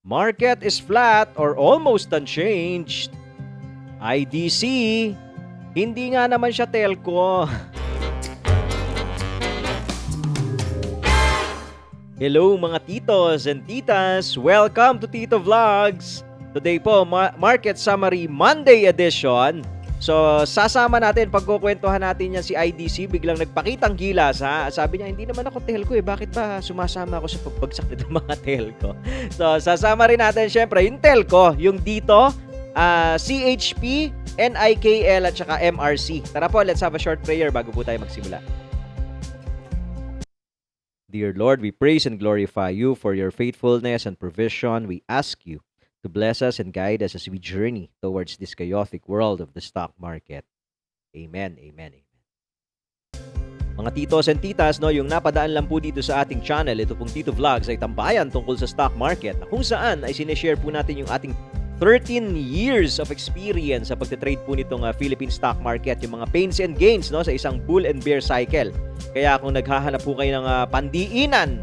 Market is flat or almost unchanged. IDC, hindi nga naman siya telco. Hello mga titos and titas, welcome to Tito Vlogs. Today po, Market Summary Monday edition. So, sasama natin, pagkukwentuhan natin yan si IDC, biglang nagpakitang gilas ha. Sabi niya, hindi naman ako telco bakit ba sumasama ako sa pagbagsak nito mga telco? So, sasama rin natin syempre yung telco, yung dito, CHP, NIKL at saka MRC. Tara po, let's have a short prayer bago po tayo magsimula. Dear Lord, we praise and glorify you for your faithfulness and provision. We ask you to bless us and guide us as we journey towards this chaotic world of the stock market. Amen, amen, amen. Mga titos and titas, yung napadaan lang po dito sa ating channel, ito pong Tito Vlogs ay tambayan tungkol sa stock market na kung saan ay sineshare po natin yung ating 13 years of experience sa pagtitrade po nitong Philippine stock market, yung mga pains and gains sa isang bull and bear cycle. Kaya kung naghahanap po kayo ng pandiinan,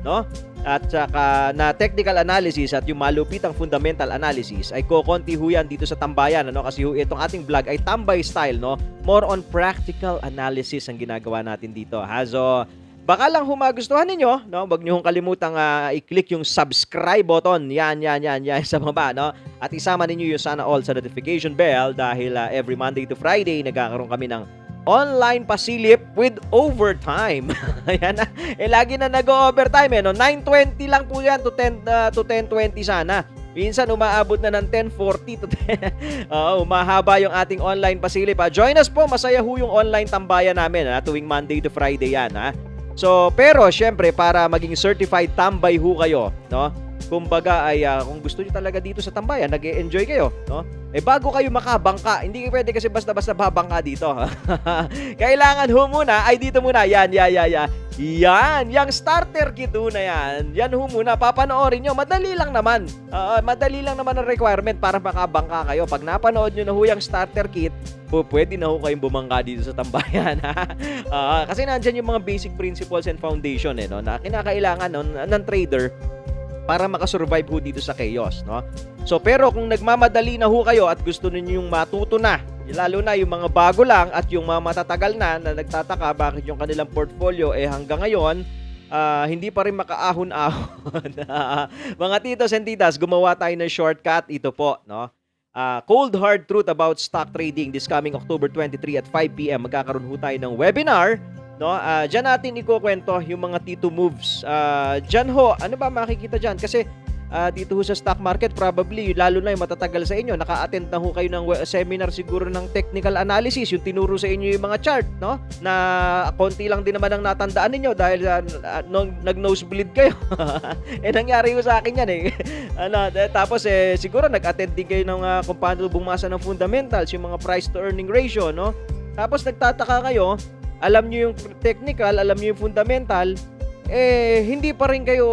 at saka na technical analysis at yung malupitang fundamental analysis ay kokonti ho yan dito sa tambayan, kasi itong ating vlog ay tambay style, more on practical analysis ang ginagawa natin dito. So baka lang magustuhan ninyo, wag niyo kalimutang i-click yung subscribe button. Yan sa baba, At isama ninyo yung sana all sa notification bell dahil every Monday to Friday nagkakaroon kami ng online pasilip with overtime. Ayan na. Lagi na nag-overtime 9:20 lang po yan to 10:20 sana. Minsan umaabot na ng 10:40 to 10. Umahaba yung ating online pasilip. Join us po, masaya ho yung online tambayan namin tuwing Monday to Friday yan So, pero syempre para maging certified tambay ho kayo, kumbaga ay kung gusto niyo talaga dito sa tambayan, nag-e-enjoy kayo, bago kayo makabangka, hindi pwede kasi basta-basta babangka dito. Kailangan ho muna, ay dito muna, yan, yung starter kit na yan ho muna, papanoorin nyo, madali lang naman ang requirement para makabangka kayo. Pag napanood nyo na ho yung starter kit, pwede na ho kayong bumangka dito sa tambayan. Kasi nandyan yung mga basic principles and foundation na kinakailangan ng trader para makasurvive ho dito sa chaos, So, pero kung nagmamadali na ho kayo at gusto niyo yung matuto na, lalo na yung mga bago lang at yung mga matatagal na nagtataka bakit yung kanilang portfolio hanggang ngayon hindi pa rin makaahon-ahon. Mga titos and titas, gumawa tayo ng shortcut. Ito po, Cold Hard Truth About Stock Trading this coming October 23 at 5 p.m. Magkakaroon ho tayo ng webinar. Diyan natin ikukwento yung mga Tito moves. Diyan ho, ano ba makikita diyan? Kasi dito ho sa stock market, probably, lalo na yung matatagal sa inyo, naka-attend na ho kayo ng seminar siguro ng technical analysis, yung tinuro sa inyo yung mga chart, na konti lang din naman ang natandaan ninyo dahil nag-nosebleed kayo. Nangyari ho sa akin yan Tapos siguro nag-attend din kayo ng kung paano bumasa ng fundamentals, yung mga price to earning ratio, Tapos nagtataka kayo, alam nyo yung technical, alam nyo yung fundamental, hindi pa rin kayo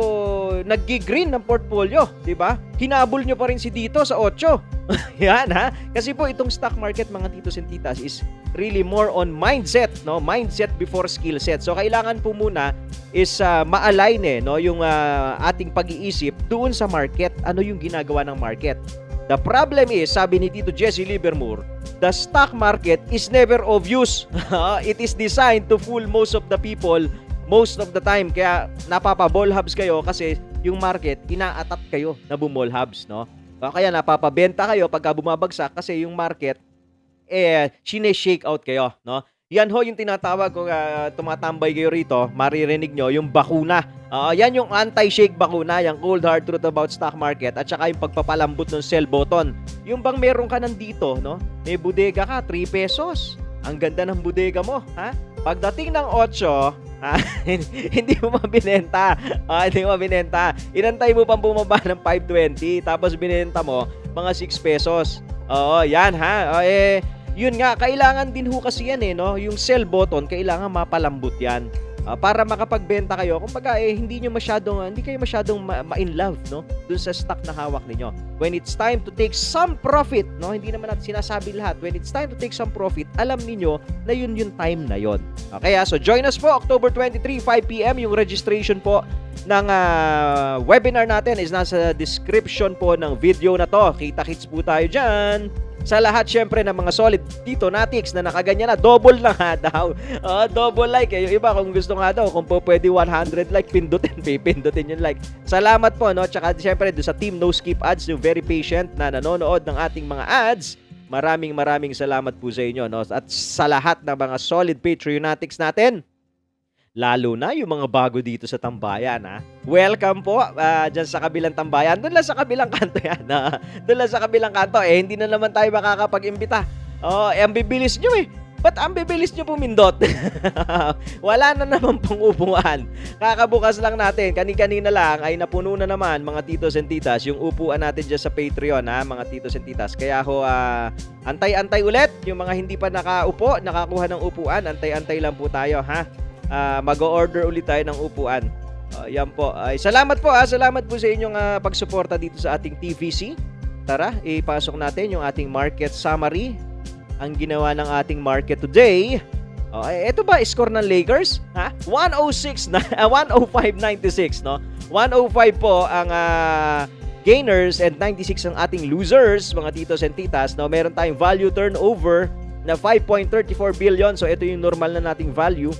nag-green ng portfolio, di ba? Hinabol nyo pa rin si dito sa 8. Yan Kasi po itong stock market, mga titos and titas, is really more on mindset, Mindset before skill set. So kailangan po muna is ma-align yung ating pag-iisip doon sa market. Ano yung ginagawa ng market? The problem is, sabi ni Tito Jesse Livermore, the stock market is never of use. It is designed to fool most of the people most of the time. Kaya napapa-ball-hubs kayo kasi yung market, inaatat kayo na bumall-hubs, Kaya napapabenta kayo pagka bumabagsak kasi yung market, shine-shake out kayo, Yan ho yung tinatawag kung tumatambay kayo rito, maririnig nyo yung bakuna. Yan yung anti-shake bakuna, yung Cold Hard Truth About Stock Market, at saka yung pagpapalambot ng sell button. Yung bang meron ka nandito, may bodega ka, 3 pesos. Ang ganda ng bodega mo, Pagdating ng 8, hindi mo mabinenta. Hindi mo mabinenta. Inantay mo pang bumaba ng 5.20, tapos binenta mo mga 6 pesos. Yan yun nga, kailangan din ho kasi yan yung sell button, kailangan mapalambot yan. para makapagbenta kayo. Kumbaga hindi kayo masyadong ma-in love, no, dun sa stock na hawak ninyo. When it's time to take some profit, no, hindi naman natin sinasabi lahat. When it's time to take some profit, alam niyo na yun yung time na yon. Okay, so join us po October 23, 5 PM. Yung registration po ng webinar natin is nasa description po ng video na to. Kita-kits po tayo dyan. Sa lahat syempre ng mga solid dito natics na nakaganyan na, double na nga daw. Double like. Yung iba kung gusto nga daw, kung po pwede 100 like, pipindutin yung like. Salamat po, no? Tsaka syempre do sa team No Skip Ads, yung very patient na nanonood ng ating mga ads. Maraming salamat po sa inyo, no? At sa lahat ng mga solid Patreonatics natin, lalo na yung mga bago dito sa tambayan, ha? Welcome po dyan sa kabilang tambayan. Doon lang sa kabilang kanto yan. Doon lang sa kabilang kanto. Hindi na naman tayo makakapag-imbita. Ang bibilis nyo eh. Ba't ang bibilis nyo pumindot? Wala na naman pong upuan. Kakabukas lang natin. Kanina lang ay napuno na naman mga titos and titas yung upuan natin dyan sa Patreon, ha? Mga titos and titas. Kaya antay-antay ulit. Yung mga hindi pa nakakuha ng upuan, antay-antay lang po tayo, ha? Mag-o-order ulit tayo ng upuan. Yan po. Salamat po, salamat po sa inyong pagsuporta dito sa ating TVC. Tara, ipasok natin yung ating market summary. Ang ginawa ng ating market today. Ito ba score ng Lakers? 105.96, no? 105 po ang gainers and 96 ang ating losers, mga titos and titas. No, meron tayong value turnover na 5.34 billion. So ito yung normal na nating value.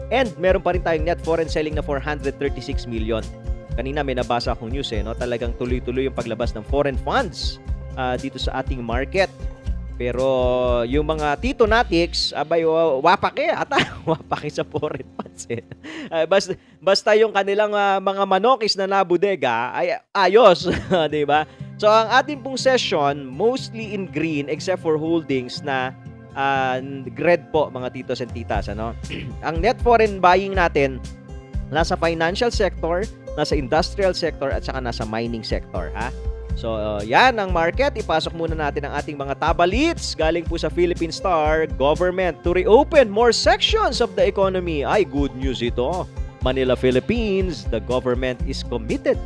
And meron pa rin tayong net foreign selling na 436 million. Kanina may nabasa akong news, no? Talagang tuloy-tuloy yung paglabas ng foreign funds dito sa ating market. Pero yung mga tito natics, wapake ata. Wapake sa foreign funds. Basta yung kanilang mga manokis na nabudega ay ayos. Diba? So ang ating pong session, mostly in green except for holdings na red po, mga titos and titas, ano? Ang net foreign buying natin nasa financial sector, nasa industrial sector at saka nasa mining sector, ha? So yan ang market. Ipasok muna natin ang ating mga tabalits galing po sa Philippine Star. Government to reopen more sections of the economy. Ay, good news ito. Manila, Philippines, the government is committed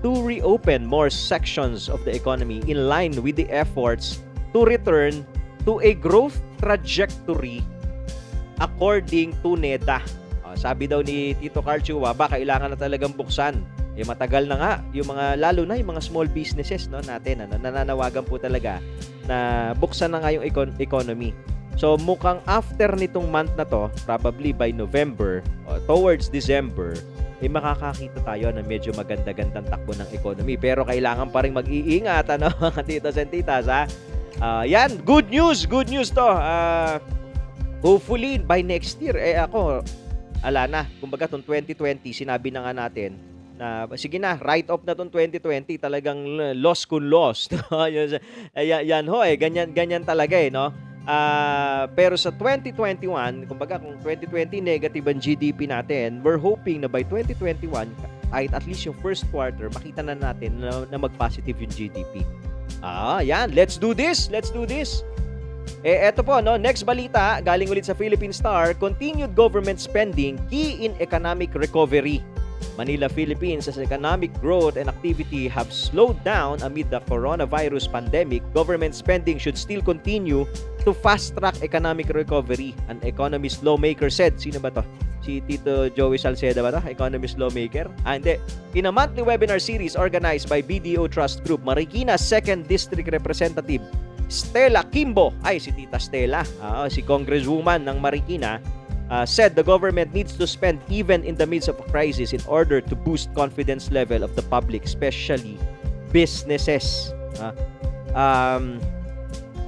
to reopen more sections of the economy in line with the efforts to return to a growth trajectory according to NEDA. Sabi daw ni Tito Carl Chua, kailangan na talagang buksan. Matagal na nga yung mga, lalo na yung mga small businesses, no, natin, nananawagan po talaga na buksan na nga yung economy. So mukhang after nitong month na to, probably by November towards December, makakakita tayo na medyo maganda-gandang takbo ng economy. Pero kailangan pa rin mag-iingat, ano, mga titos and titas, ha? Yan, good news to. Hopefully by next year, ala na. Kumbaga tong 2020, sinabi na nga natin na sige na, write off na tong 2020, talagang loss kun loss. Yan ho, ganyan talaga, no? Pero sa 2021, kumbaga kung 2020 negative ang GDP natin, we're hoping na by 2021, kahit at least yung first quarter, makita na natin na mag-positive yung GDP. Yan. Let's do this. Eto po, no? Next balita, galing ulit sa Philippine Star. Continued government spending, key in economic recovery. Manila, Philippines, as economic growth and activity have slowed down amid the coronavirus pandemic, government spending should still continue to fast-track economic recovery. An economist lawmaker said. Sino ba to? Si Tito Joey Salceda ba to? Economist lawmaker? Hindi. In a monthly webinar series organized by BDO Trust Group, Marikina 2nd District Representative Stella Kimbo, si Tita Stella, si Congresswoman ng Marikina, said the government needs to spend even in the midst of a crisis in order to boost confidence level of the public, especially businesses.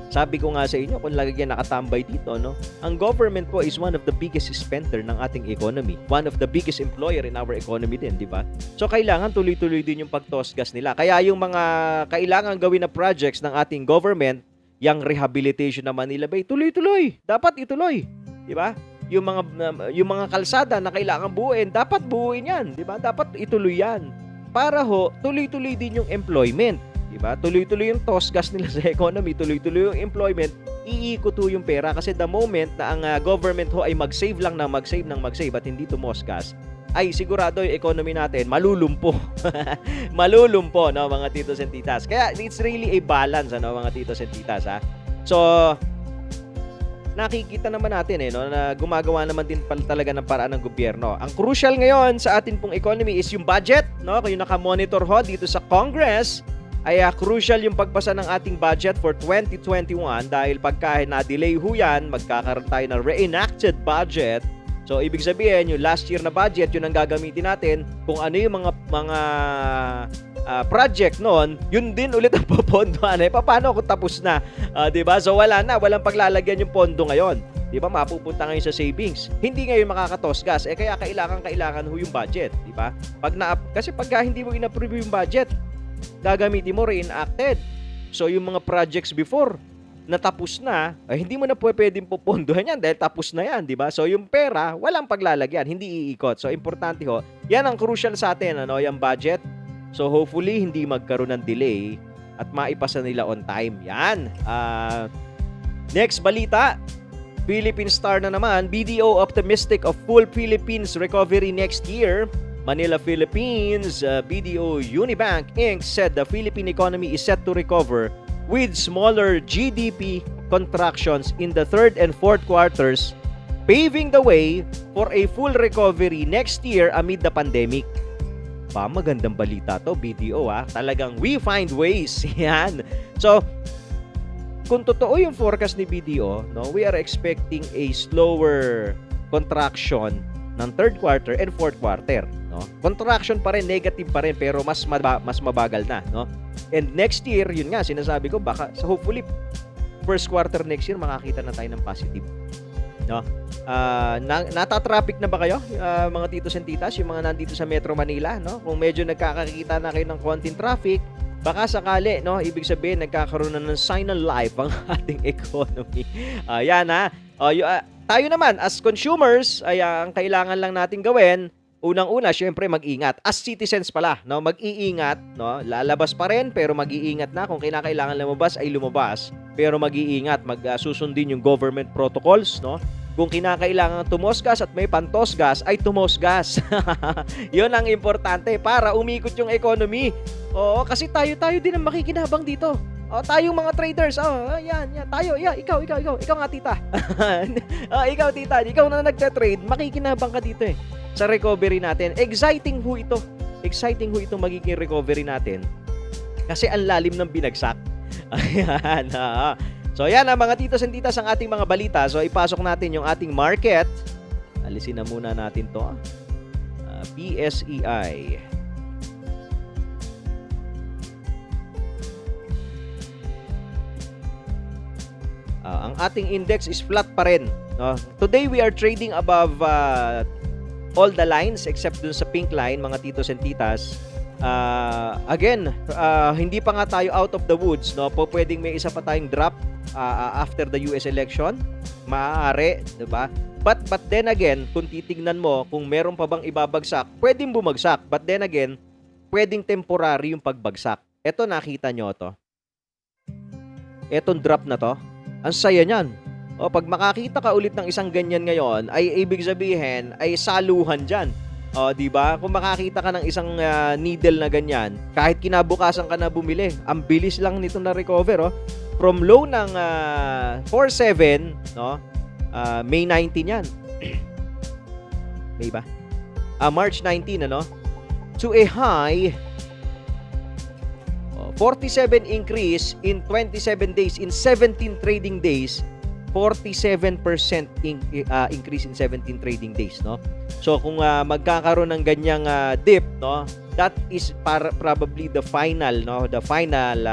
Sabi ko nga sa inyo, kung lagi yan nakatambay dito, no? Ang government po is one of the biggest spender ng ating economy. One of the biggest employer in our economy din, di ba? So, kailangan tuloy-tuloy din yung pagtosgas nila. Kaya yung mga kailangan gawin na projects ng ating government, yung rehabilitation ng Manila Bay, tuloy-tuloy. Dapat ituloy. Di ba? Yung mga kalsada na kailangan buuin, dapat buuin yan. Di ba? Dapat ituloy yan. Para tuloy-tuloy din yung employment. Diba? Tuloy-tuloy yung tosgas nila sa economy, tuloy-tuloy yung employment, iikot ho yung pera kasi the moment na ang government ho ay mag-save lang ng mag-save at hindi tumosgas, ay sigurado yung economy natin malulumpo. Malulumpo, no, mga titos and titas. Kaya it's really a balance, ano, mga titos and titas, ha. So, nakikita naman natin no, na gumagawa naman din pala talaga ng paraan ng gobyerno. Ang crucial ngayon sa atin pong economy is yung budget, no? Kung yung naka-monitor ho dito sa Congress, ay crucial yung pagpasa ng ating budget for 2021 dahil pagka na-delay ho yan, magkakaroon tayo ng reenacted budget. So, ibig sabihin, yung last year na budget, yun ang gagamitin natin. Kung ano yung mga project noon, yun din ulit ang popondohan. Paano kung tapos na? Diba? So, walang paglalagyan yung pondo ngayon. Diba? Mapupunta ngayon sa savings. Hindi ngayon makakatosgas. Kaya kailangan ho yung budget. Diba? Kasi pagka hindi mo in-approve yung budget, gagamitin mo reenacted. So, yung mga projects before, natapos na, hindi mo na pwedeng pupondohan yan dahil tapos na yan, di ba? So, yung pera, walang paglalagyan, hindi iikot. So, importante ho, yan ang crucial sa atin, ano, yung budget. So, hopefully, hindi magkaroon ng delay at maipasa nila on time. Yan. Next balita, Philippine Star na naman, BDO optimistic of full Philippines recovery next year. Manila, Philippines, BDO Unibank Inc. said the Philippine economy is set to recover with smaller GDP contractions in the third and fourth quarters, paving the way for a full recovery next year amid the pandemic. Magandang balita to, BDO, Talagang we find ways. Yan. So, kung totoo yung forecast ni BDO, no, we are expecting a slower contraction ng third quarter and fourth quarter, no? Contraction pa rin, negative pa rin, pero mas mabagal na, no? And next year, yun nga, sinasabi ko, baka, so hopefully, first quarter next year, makakita na tayo ng positive, no? Nata-traffic na ba kayo, mga titos and titas, yung mga nandito sa Metro Manila, no? Kung medyo nagkakakita na kayo ng konting traffic, baka sakali, no? Ibig sabihin, nagkakaroon na ng sign of life ang ating economy. Yan, tayo naman, as consumers, ay ang kailangan lang natin gawin, unang-una, syempre mag-ingat. As citizens pala, no, mag-iingat, no, lalabas pa rin, pero mag-iingat na. Kung kinakailangan lumabas, ay lumabas. Pero mag-iingat, susundin yung government protocols, no. Kung kinakailangan tumosgas at may pantosgas, ay tumosgas. Yun ang importante para umikot yung economy. Oo, kasi tayo din ang makikinabang dito. Tayong mga traders. Yan. Tayo, ikaw nga tita. Ikaw tita, ikaw na nagte-trade, makikinabang ka dito sa recovery natin. Exciting ho ito magiging recovery natin. Kasi ang lalim ng binagsak. Ayan. So yan mga titos and titas ang ating mga balita. So ipasok natin yung ating market. Alisin na muna natin to. PSEI. Ang ating index is flat pa rin. No? Today, we are trading above all the lines except dun sa pink line, mga titos and titas. Again, hindi pa nga tayo out of the woods. No? Pwedeng may isa pa tayong drop after the US election. Maaari, diba? But then again, kung titignan mo, kung meron pa bang ibabagsak, pwedeng bumagsak. But then again, pwedeng temporary yung pagbagsak. Ito, nakita nyo to. Etong drop na to. Ang saya niyan. Pag makakita ka ulit ng isang ganyan ngayon, ay ibig sabihin ay saluhan diyan. Di ba? Kung makakita ka ng isang needle na ganyan, kahit kinabukasan ka na bumili, ang bilis lang nito na recover, From low ng 4.7, no? May 19 yan. May ba? March 19, ano? To a high 47 increase in 27 days, in 17 trading days, 47% increase in 17 trading days, no? So kung magkakaroon ng ganyang dip, no, that is probably the final, no, the final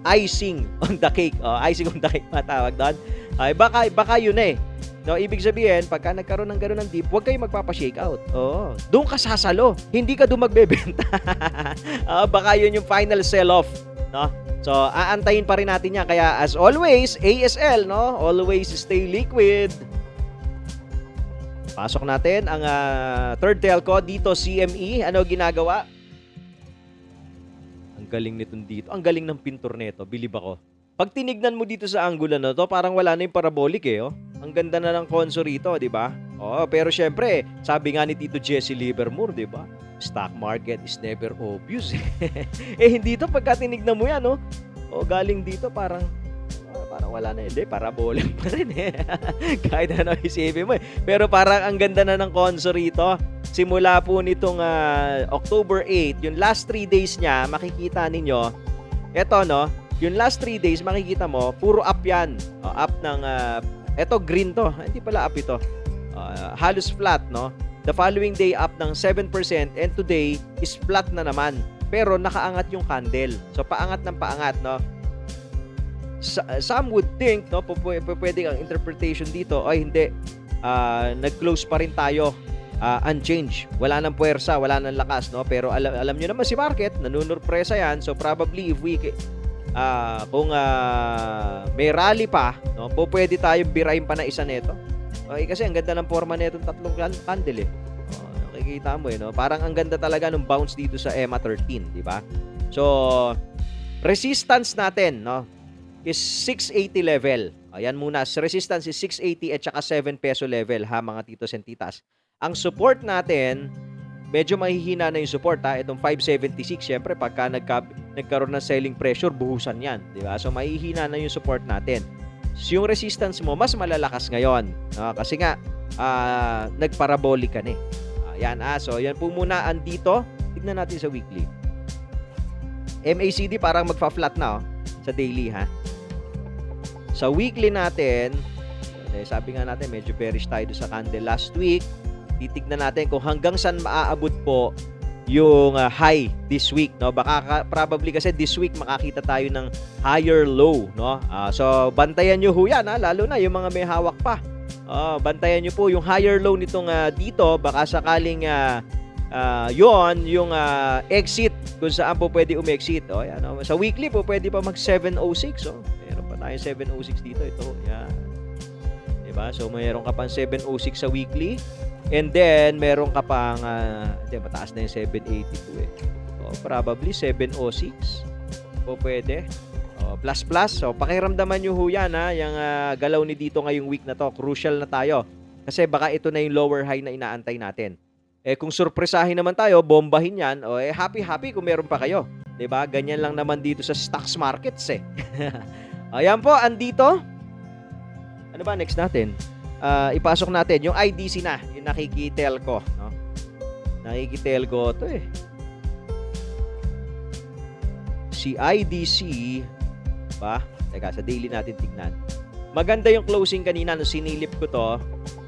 icing on the cake. Icing on the cake matawag doon. Ay baka yun No, ibig sabihin, pagka nagkaroon ng gano'n ng dip, huwag kayong magpapa-shake out. Doon ka sasalo. Hindi ka doon magbebenta. Baka yun yung final sell-off. No? So, aantayin pa rin natin yan. Kaya, as always, ASL, no? Always stay liquid. Pasok natin ang third telco dito, CME. Ano ginagawa? Ang galing nitong dito. Ang galing ng pintor nito. Bilib ako. Pag tinignan mo dito sa angulo na 'to, parang wala na yung parabolic, eh, oh. Ang ganda na ng konso rito, 'di ba? Oo, pero siyempre, sabi nga ni Tito Jesse Livermore, 'di ba? Stock market is never obvious. Eh, hindi 'to pagka tinignan mo 'yan, oh. Oh, galing dito parang wala na, hindi, parabolic pa rin, eh. Kahit ano isipin mo, eh. Pero parang ang ganda na ng konso rito. Simula po nitong October 8, yung last 3 days niya, makikita ninyo, eto, no, yung last 3 days, makikita mo, puro up yan. Up ng, eto, green to. Hindi pala up ito. Halos flat, no? The following day, up ng 7%, and today is flat na naman. Pero nakaangat yung candle. So, paangat ng paangat, no? Some would think, no, pwede ang interpretation dito, ay hindi, nag-close pa rin tayo unchanged. Wala nang puwersa, wala nang lakas, no? Pero alam nyo naman si market, nanunurpresa yan. So, probably if we kung may rally pa, no, pwede tayong birahin pa na isa nito. Okay, kasi ang ganda ng forma nitong tatlong candle, eh. Nakikita mo, eh, no? Parang ang ganda talaga ng bounce dito sa EMA 13, di ba? So, resistance natin, no, is 680 level. Ayan muna, resistance is 680 at saka 7 peso level, ha, mga titos and titas. Ang support natin, medyo mahihina na yung support, ha. Itong 576, syempre pagka nagkaroon ng selling pressure, buhusan yan, di ba? So mahihina na yung support natin. So, yung resistance mo mas malalakas ngayon, kasi nga nagparabolic ka na, eh. Ayan, so yan po muna andito. Tignan natin sa weekly. MACD parang magfa-flat na, sa daily, ha. Sa weekly natin, sabi nga natin medyo bearish tayo sa candle last week. Titignan natin kung hanggang saan maaabot po yung high this week, no? Baka probably kasi this week makakita tayo ng higher low, no? So bantayan niyo ho yan, ha? Lalo na yung mga may hawak pa. Bantayan niyo po yung higher low nitong dito, baka sakaling yon yung exit kung saan po pwede umexit. Yan, sa weekly po pwede pa mag 706, meron pa tayong 706 dito, ito, yan. Diba? So mayroon ka pang 706 sa weekly. And then, meron ka pang, mataas na yung 782, eh. Probably 706. Po pwede. Plus. So, pakiramdaman nyo ho yan, ha. Yung galaw ni dito ngayong week na to. Crucial na tayo. Kasi baka ito na yung lower high na inaantay natin. Kung surpresahin naman tayo, bombahin yan, happy kung meron pa kayo. Diba? Ganyan lang naman dito sa stocks markets, eh. Ayan po, andito. Ano ba next natin? Ipasok natin yung IDC na, yung nakikitelco, no? Nakikitelco to, eh. Si IDC ba? Teka, sa daily natin tignan. Maganda yung closing kanina no, sinilip ko to.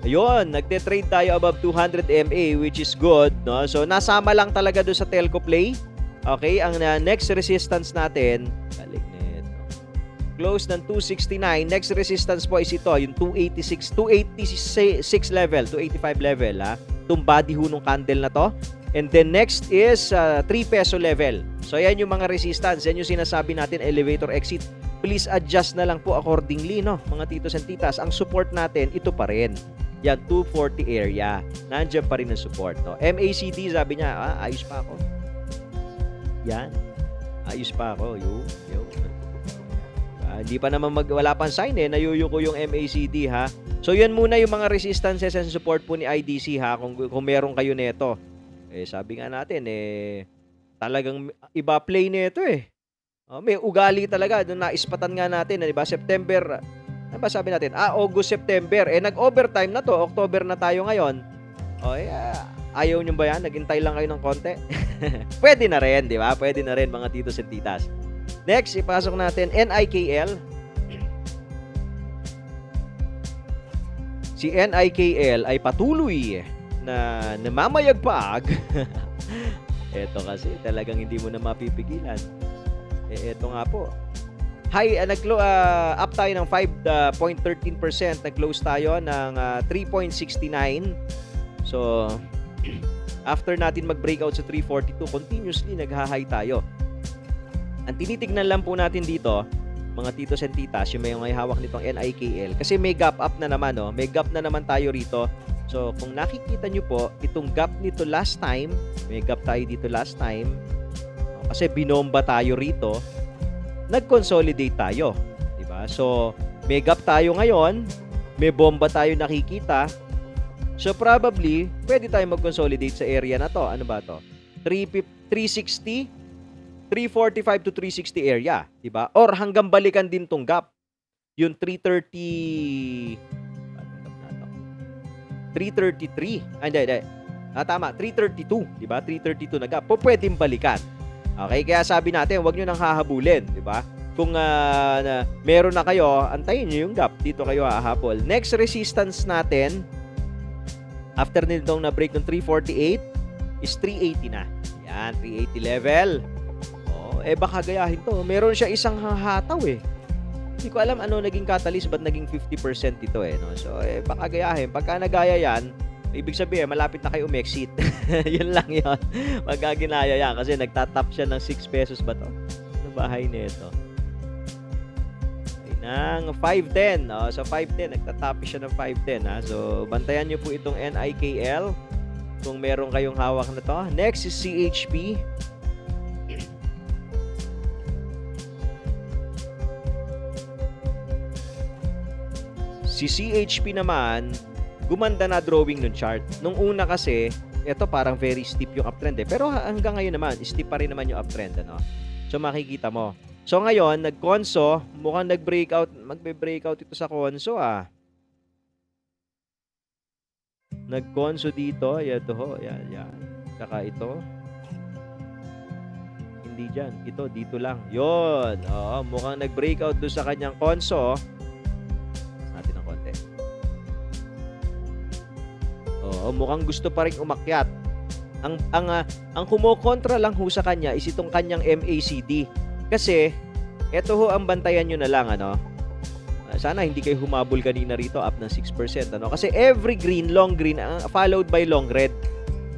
Ayun, nagte-trade tayo above 200 MA which is good, no? So nasama lang talaga doon sa telco play. Okay, ang next resistance natin, balik nito. Close ng 269. Next resistance po is ito, yung 286 level, 285 level, ha. Itong body ho nung candle na to. And then next is 3 peso level. So yan yung mga resistance, yan yung sinasabi natin elevator exit. Please adjust na lang po accordingly, no, mga titos and titas. Ang support natin, ito pa rin. Yan, 240 area. Nandiyan pa rin ang support, no. MACD, sabi niya, ayos pa ako. Yan. Ayos pa ako. Yo. Hindi pa naman wala pang sign, nayuyuko yung MACD, ha. So yan muna yung mga resistances and support po ni IDC, ha, kung meron kayo nito. Sabi nga natin, talagang iba play nito, eh. May ugali talaga. Doon naispatan nga natin, di ba? September, ano ba sabi natin? August, September. Nag-overtime na to. October na tayo ngayon. Ayaw nyo ba yan? Naghintay lang kayo ng konti? Pwede na rin, di ba? Pwede na rin, mga titos and titas. Next, ipasok natin NIKL. Si NIKL ay patuloy na namamayagpag. Ito kasi talagang hindi mo na mapipigilan. Ito nga po. Up tayo ng 5.13%. Nag-close tayo ng 3.69. So, after natin mag-breakout sa 342, continuously nag-high tayo. Ang tinitignan lang po natin dito, mga titos and titas, yung may hawak nitong NIKL, kasi may gap up na naman, no? May gap na naman tayo rito. So, kung nakikita nyo po, itong gap nito last time, may gap tayo dito last time, kasi binomba tayo rito, nag-consolidate tayo. Diba? So, may gap tayo ngayon, may bomba tayo nakikita. So, probably, pwede tayo mag-consolidate sa area na to. Ano ba to? 360, 345 to 360 area. Diba? Or hanggang balikan din tong gap. Yung 330... 333. Hindi. Tama, 332. Diba? 332 na gap. Pwedeng balikan. Okay? Kaya sabi natin, huwag nyo nang hahabulin. Diba? Kung meron na kayo, antayin nyo yung gap. Dito kayo hahabol. Next resistance natin, after nitong na-break ng 348, is 380 na. Yan, 380 level. Baka gayahin to. Meron siya isang hahataw eh. Hindi ko alam ano naging catalyst, ba't naging 50% ito eh. No? So, baka gayahin. Pagka nagaya yan, ibig sabihin, malapit na kayo umexit. Yun lang yun. Magkaginaya yan. Kasi nagtatap siya ng 6 pesos ba to? Ano bahay nito? Ng 510. So, 510. Nagtatap siya ng 510. Ha? So, bantayan nyo po itong NIKL kung meron kayong hawak na to. Next is CHP. Si CHP naman, gumanda na drawing ng chart. Nung una kasi, ito parang very steep yung uptrend eh. Pero hanggang ngayon naman, steep pa rin naman yung uptrend. Ano? So makikita mo. So ngayon, nag-conso, mukhang nag-breakout, magbe-breakout ito sa conso ah. Nag-conso dito, ito ho, yan. Saka ito. Hindi dyan, ito, dito lang. Yun, mukhang nag-breakout doon sa kanyang conso. Mukhang gusto pa rin umakyat. Ang kumokontra lang ho sa kanya is itong kanyang MACD. Kasi ito ho ang bantayan nyo na lang ano. Sana hindi kayo humabol kanina rito up ng 6% ano. Kasi every green, long green followed by long red.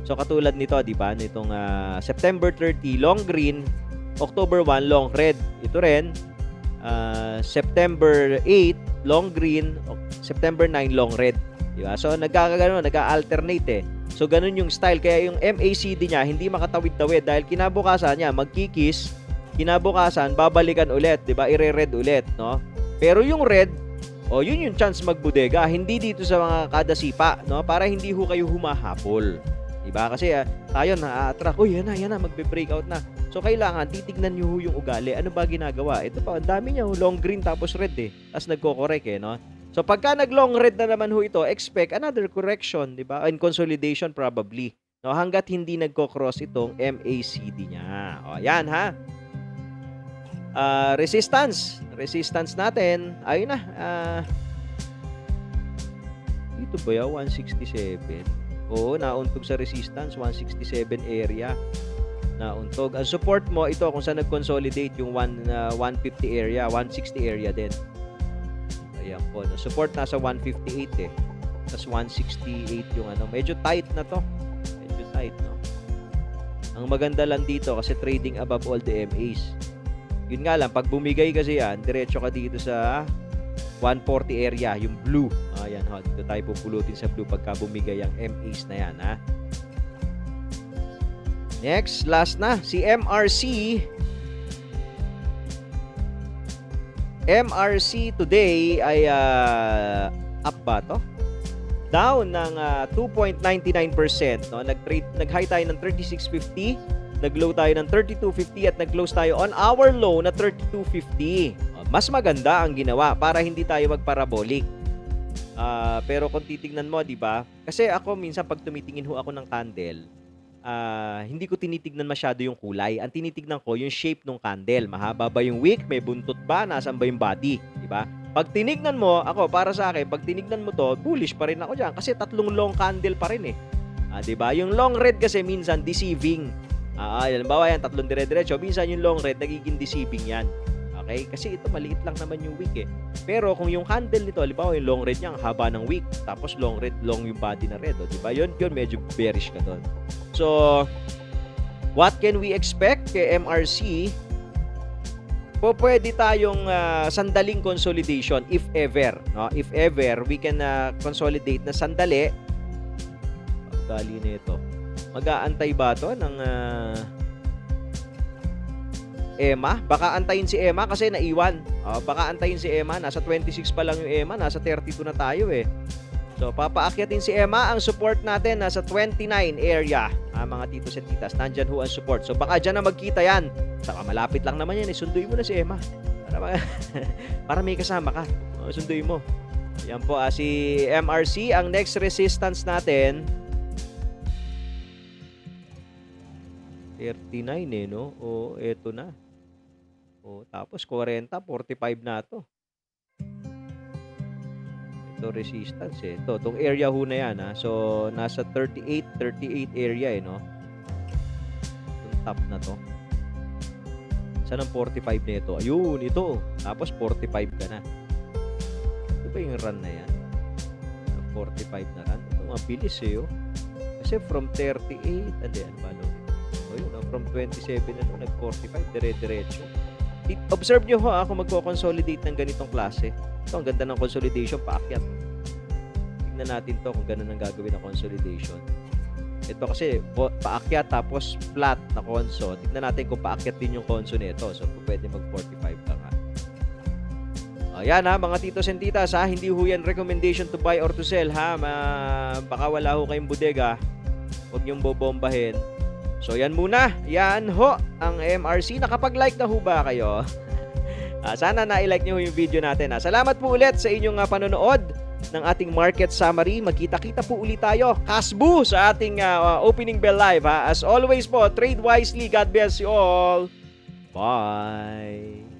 So katulad nito, di ba? Nitong September 30 long green, October 1 long red. Ito rin September 8 long green, September 9 long red. Diba? So, nag-alternate eh. So, ganun yung style. Kaya yung MACD niya, hindi makatawid-tawid dahil kinabukasan niya, magkikis, kinabukasan, babalikan ulit. Diba? Ire-red ulit, no? Pero yung red, yun yung chance magbudega. Hindi dito sa mga kada sipa, no? Para hindi ho kayo humahabol. Diba? Kasi tayo na-attract. Yan na, magbe-breakout na. So, kailangan, titignan nyo ho yung ugali. Ano ba ginagawa? Ito pa, ang dami niya, long green tapos red eh. Tapos nagko-correct eh, no? So, pagka nag-long red na naman ho ito, expect another correction, di ba? And consolidation probably. No, hanggat hindi nagko-cross itong MACD niya. Yan ha. Resistance. Resistance natin. Ayun na. Dito ba yan? 167. Nauntog sa resistance. 167 area. Nauntog. Ang support mo, ito kung saan nag-consolidate yung 150 area, 160 area din. Ayan po. No? Support nasa 158 eh. Tapos 168 yung ano. Medyo tight na to. Medyo tight, no? Ang maganda lang dito kasi trading above all the MAs. Yun nga lang, pag bumigay kasi yan, diretso ka dito sa 140 area, yung blue. Ayan ho. Dito tayo pupulutin sa blue pagka bumigay ang MAs na yan, ha? Next, last na. Si MRC. MRC today ay up ba to? Down ng 2.99%, no? Nag-high tayo ng 36.50, nag-low tayo ng 32.50 at nag-close tayo on our low na 32.50. Mas maganda ang ginawa para hindi tayo magparabolic. Pero kung titingnan mo, di ba? Kasi ako minsan pag tumitingin ho ako ng candle, hindi ko tinitignan masyado yung kulay. Ang tinitignan ko yung shape ng candle. Mahaba ba yung wick? May buntot ba? Nasaan ba yung body? Diba? Pag tinignan mo, ako para sa akin, pag tinignan mo to, bullish pa rin ako dyan. Kasi tatlong long candle pa rin eh. Diba? Yung long red kasi minsan deceiving. Halimbawa yan, tatlong dire-diretso. Minsan yung long red, nagiging deceiving yan. Okay? Kasi ito, maliit lang naman yung wick eh. Pero kung yung candle nito, halimbawa yung long red niya, ang haba ng wick. Tapos long red, long yung body na red. Diba? Yun, medyo bearish ka doon. So, what can we expect kay MRC? Pwede tayong sandaling consolidation if ever. No? If ever, we can consolidate na sandali. Ugali na ito. Mag-aantay ba ito ng Emma. Baka antayin si Emma kasi naiwan. Baka antayin si Emma. Nasa 26 pa lang yung Emma. Nasa 32 na tayo eh. So, papaakyatin si Emma. Ang support natin nasa 29 area. Mga titos and titas, nandyan ho ang support. So, baka dyan na magkita yan. Saka malapit lang naman yan. Sunduin mo na si Emma. Para may kasama ka. Sunduin mo. Yan po, si MRC. Ang next resistance natin, 39 eh, no? Eto na. Tapos 40, 45 na to. Ito resistance eh. Itong area ho na yan ha. So, nasa 38 area eh, no? Itong top na to. Saan ang 45 na ito? Ayun, ito. Tapos 45 ka na. Ito ba yung run na yan? 45 na run. Ito, mabilis eh, oh. Kasi from 38, ano ba, no? From 27 na no, nag-45, dire-diretso. Observe nyo ho kung magko-consolidate ng ganitong klase. Ito, ang ganda ng consolidation, paakyat. Tignan natin to kung ganun ang gagawin ng consolidation. Ito kasi, paakyat tapos flat na conso. Tignan natin kung paakyat din yung conso nito. So, pwede mag-45 ka nga. Ayan mga titos and titas hindi ho yan recommendation to buy or to sell baka wala ho kayong bodega. Huwag niyong bobombahin. So, yan muna. Yan ho ang MRC. Nakapag-like na ho ba kayo? Sana na-like nyo yung video natin. Salamat po ulit sa inyong panonood ng ating market summary. Magkita-kita po ulit tayo. Kasbu sa ating opening bell live. As always po, trade wisely. God bless you all. Bye.